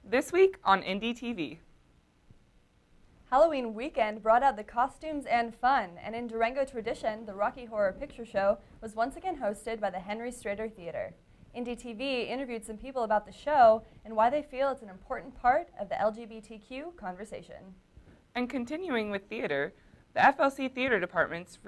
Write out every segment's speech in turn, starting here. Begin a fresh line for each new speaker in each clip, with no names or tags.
This week on indyTV.
Halloween weekend brought out the costumes and fun, and in Durango tradition, the Rocky Horror Picture Show was once again hosted by the Henry Strader Theater. indyTV interviewed some people about the show and why they feel it's an important part of the LGBTQ conversation.
And continuing with theater, the FLC Theater Department's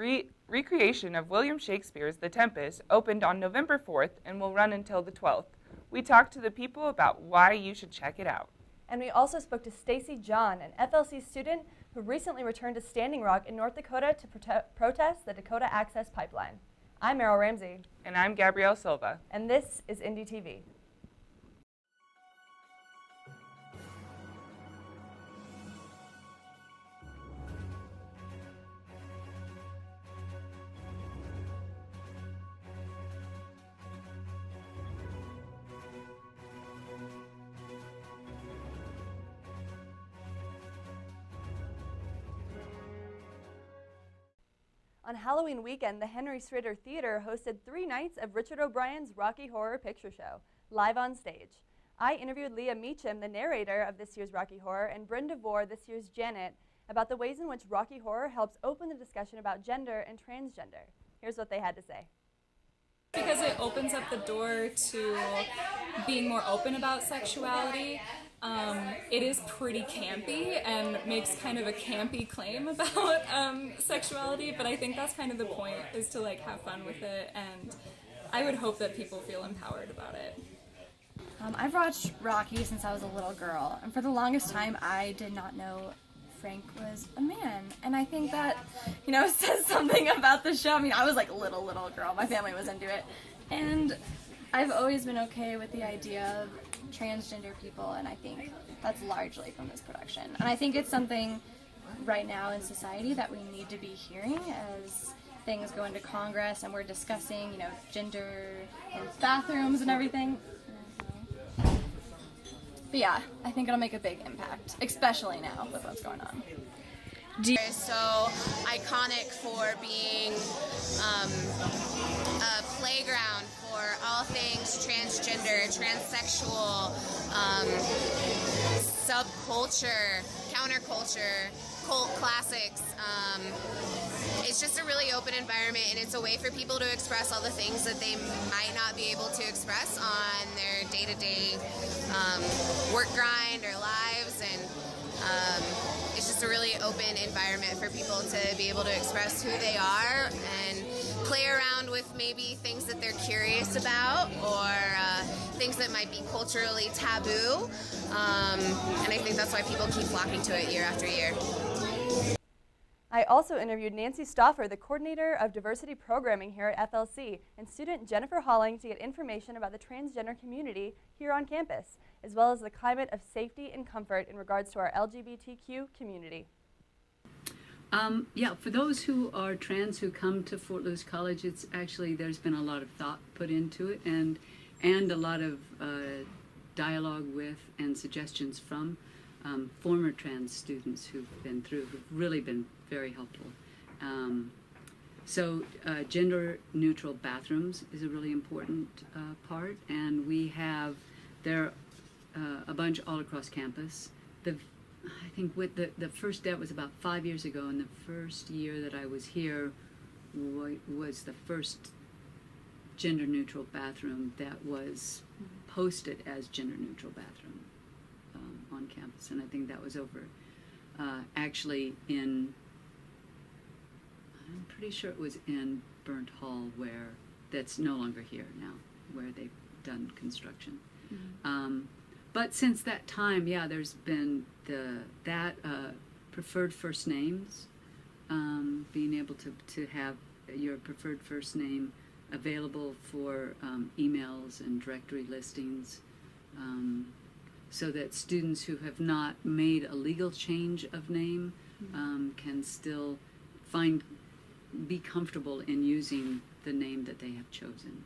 recreation of William Shakespeare's The Tempest opened on November 4th and will run until the 12th. We talked to the people about why you should check it out.
And we also spoke to Stacy John, an FLC student who recently returned to Standing Rock in North Dakota to protest the Dakota Access Pipeline. I'm Meryl Ramsey.
And I'm Gabrielle Silva.
And this is indyTV. On Halloween weekend, the Henry Strader Theater hosted 3 nights of Richard O'Brien's Rocky Horror Picture Show, live on stage. I interviewed Leah Meacham, the narrator of this year's Rocky Horror, and Bryn DeVore, this year's Janet, about the ways in which Rocky Horror helps open the discussion about gender and transgender. Here's what they had to say.
Because it opens up the door to being more open about sexuality. It is pretty campy and makes kind of a campy claim about sexuality, but I think that's kind of the point, is to like have fun with it, and I would hope that people feel empowered about it.
I've watched Rocky since I was a little girl, and for the longest time I did not know Frank was a man, and I think that, says something about the show. I mean, I was like a little girl, my family was into it, and I've always been okay with the idea of transgender people, and I think that's largely from this production. And I think it's something right now in society that we need to be hearing as things go into Congress and we're discussing, gender in bathrooms and everything. But yeah, I think it'll make a big impact, especially now with what's going on.
So iconic for being a playground for all things transgender, transsexual, subculture, counterculture, cult classics. It's just a really open environment, and it's a way for people to express all the things that they might not be able to express on their day-to-day work grind or lives, and it's just a really open environment for people to be able to express who they are and play around with maybe things that they're curious about or things that might be culturally taboo. And I think that's why people keep flocking to it year after year.
I also interviewed Nancy Stauffer, the coordinator of diversity programming here at FLC, and student Jennifer Holling to get information about the transgender community here on campus, as well as the climate of safety and comfort in regards to our LGBTQ community.
For those who are trans who come to Fort Lewis College, it's actually, there's been a lot of thought put into it, and a lot of dialogue with and suggestions from former trans students who've really been very helpful. Gender neutral bathrooms is a really important part, and there are a bunch all across campus. I think with the first Dept was about 5 years ago, and the first year that I was here was the first gender neutral bathroom that was posted as gender neutral bathroom on campus, and I think that was over actually I'm pretty sure it was in Burnt Hall, where that's no longer here now, where they've done construction. Mm-hmm. But since that time, there's been preferred first names, being able to have your preferred first name available for emails and directory listings, so that students who have not made a legal change of name can still be comfortable in using the name that they have chosen.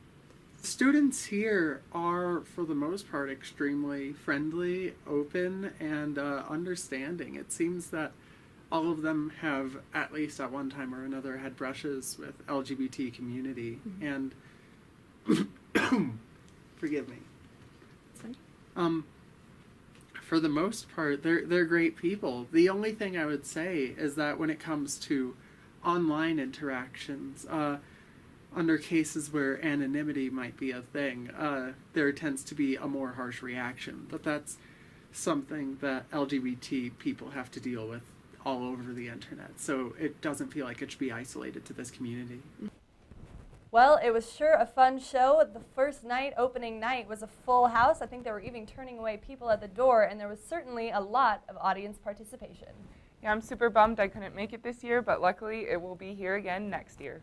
Students here are, for the most part, extremely friendly, open, and understanding. It seems that all of them have, at least at one time or another, had brushes with LGBT community. And forgive me. for the most part, they're great people. The only thing I would say is that when it comes to online interactions, under cases where anonymity might be a thing, there tends to be a more harsh reaction. But that's something that LGBT people have to deal with all over the internet. So it doesn't feel like it should be isolated to this community.
Well, it was sure a fun show. The first night, opening night, was a full house. I think they were even turning away people at the door, and there was certainly a lot of audience participation.
Yeah, I'm super bummed I couldn't make it this year, but luckily it will be here again next year.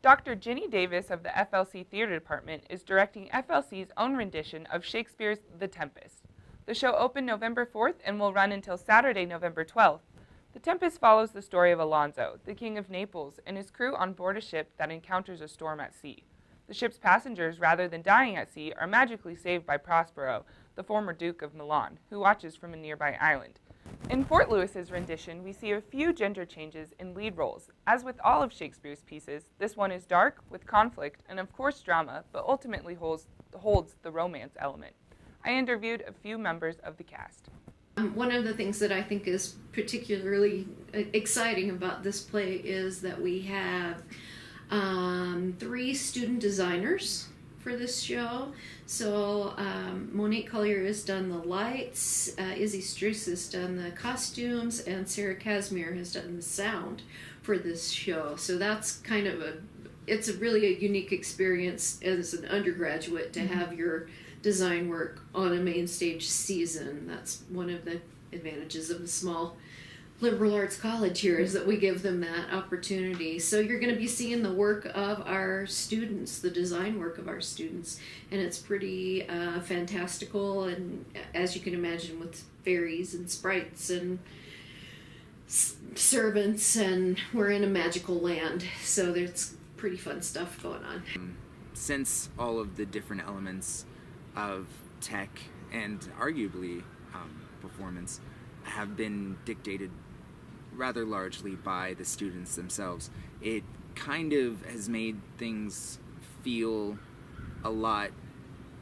Dr. Ginny Davis of the FLC Theater Department is directing FLC's own rendition of Shakespeare's The Tempest. The show opened November 4th and will run until Saturday, November 12th. The Tempest follows the story of Alonso, the King of Naples, and his crew on board a ship that encounters a storm at sea. The ship's passengers, rather than dying at sea, are magically saved by Prospero, the former Duke of Milan, who watches from a nearby island. In Fort Lewis's rendition, we see a few gender changes in lead roles. As with all of Shakespeare's pieces, this one is dark, with conflict, and of course drama, but ultimately holds the romance element. I interviewed a few members of the cast.
One of the things that I think is particularly exciting about this play is that we have 3 student designers for this show. So Monique Collier has done the lights, Izzy Struess has done the costumes, and Sarah Casimir has done the sound for this show. So that's kind of it's really a unique experience as an undergraduate to have your design work on a main stage season. That's one of the advantages of a small liberal arts college here, is that we give them that opportunity. So you're going to be seeing the work of our students, the design work of our students, and it's pretty fantastical, and as you can imagine, with fairies and sprites and servants, and we're in a magical land, so there's pretty fun stuff going on.
Since all of the different elements of tech and arguably performance have been dictated rather largely by the students themselves, it kind of has made things feel a lot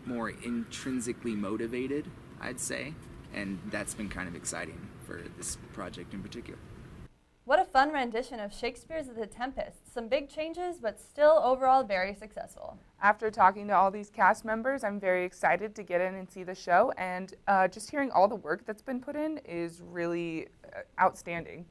more intrinsically motivated, I'd say, and that's been kind of exciting for this project in particular.
What a fun rendition of Shakespeare's The Tempest. Some big changes, but still overall very successful.
After talking to all these cast members, I'm very excited to get in and see the show, and just hearing all the work that's been put in is really outstanding.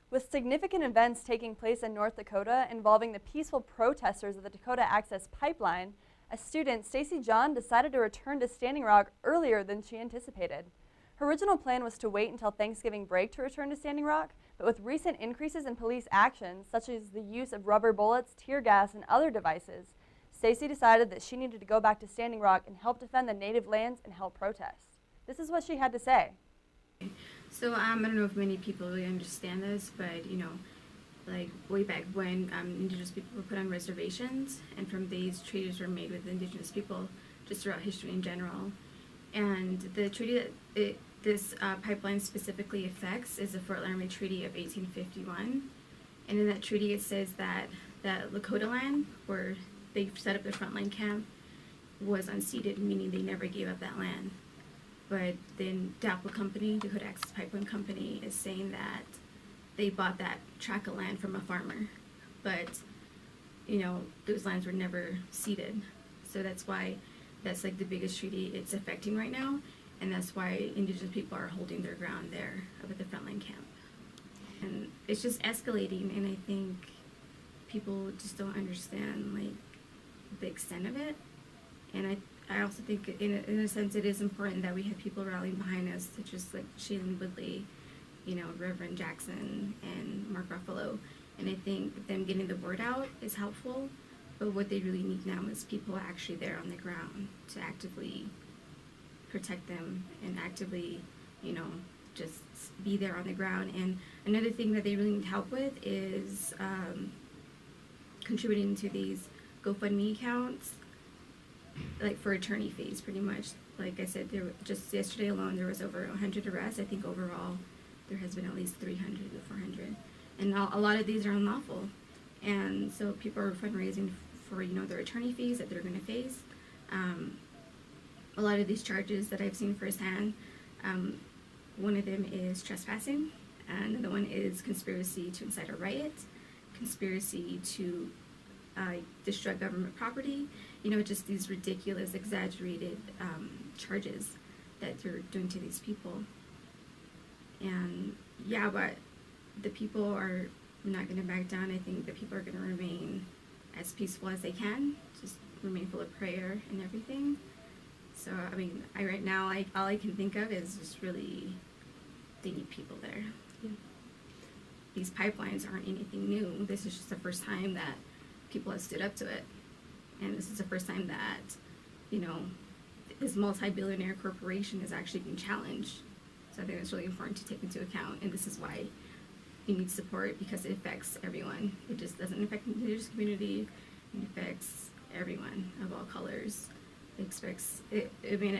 With significant events taking place in North Dakota involving the peaceful protesters of the Dakota Access Pipeline, a student, Stacy John, decided to return to Standing Rock earlier than she anticipated. Her original plan was to wait until Thanksgiving break to return to Standing Rock, but with recent increases in police actions, such as the use of rubber bullets, tear gas, and other devices, Stacy decided that she needed to go back to Standing Rock and help defend the native lands and help protest. This is what she had to say.
So I don't know if many people really understand this, but like way back when Indigenous people were put on reservations, and from these treaties were made with Indigenous people just throughout history in general. And the treaty that this pipeline specifically affects is the Fort Laramie Treaty of 1851. And in that treaty it says that Lakota land, where they set up the frontline camp, was unceded, meaning they never gave up that land. But then DAPL Company, Dakota Access Pipeline Company, is saying that they bought that tract of land from a farmer. But, those lands were never ceded. So that's why that's like the biggest treaty it's affecting right now. And that's why Indigenous people are holding their ground there up at the frontline camp. And it's just escalating, and I think people just don't understand, the extent of it. And I also think, in a sense, it is important that we have people rallying behind us, such as Shailene Woodley, Reverend Jackson, and Mark Ruffalo. And I think them getting the word out is helpful, but what they really need now is people actually there on the ground to actively protect them and actively, just be there on the ground. And another thing that they really need help with is contributing to these GoFundMe accounts, for attorney fees, pretty much. Like I said, just yesterday alone, there was over 100 arrests. I think overall, there has been at least 300 to 400. And a lot of these are unlawful. And so people are fundraising for, their attorney fees that they're going to face. A lot of these charges that I've seen firsthand, one of them is trespassing, and another one is conspiracy to incite a riot, conspiracy to destroy government property, just these ridiculous, exaggerated charges that they're doing to these people. And yeah, but the people are not going to back down. I think the people are going to remain as peaceful as they can, just remain full of prayer and everything. So, I mean, right now, all I can think of is just really, they need people there. Yeah. These pipelines aren't anything new. This is just the first time that people have stood up to it. And this is the first time that, this multi-billionaire corporation is actually being challenged. So I think it's really important to take into account. And this is why you need support, because it affects everyone. It just doesn't affect the indigenous community. It affects everyone of all colors. It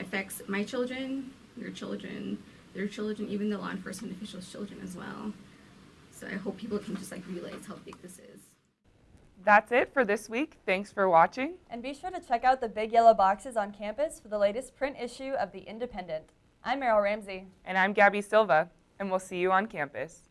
affects my children, your children, their children, even the law enforcement officials' children as well. So I hope people can just realize how big this is.
That's it for this week. Thanks for watching.
And be sure to check out the big yellow boxes on campus for the latest print issue of The Independent. I'm Meryl Ramsey.
And I'm Gabby Silva, and we'll see you on campus.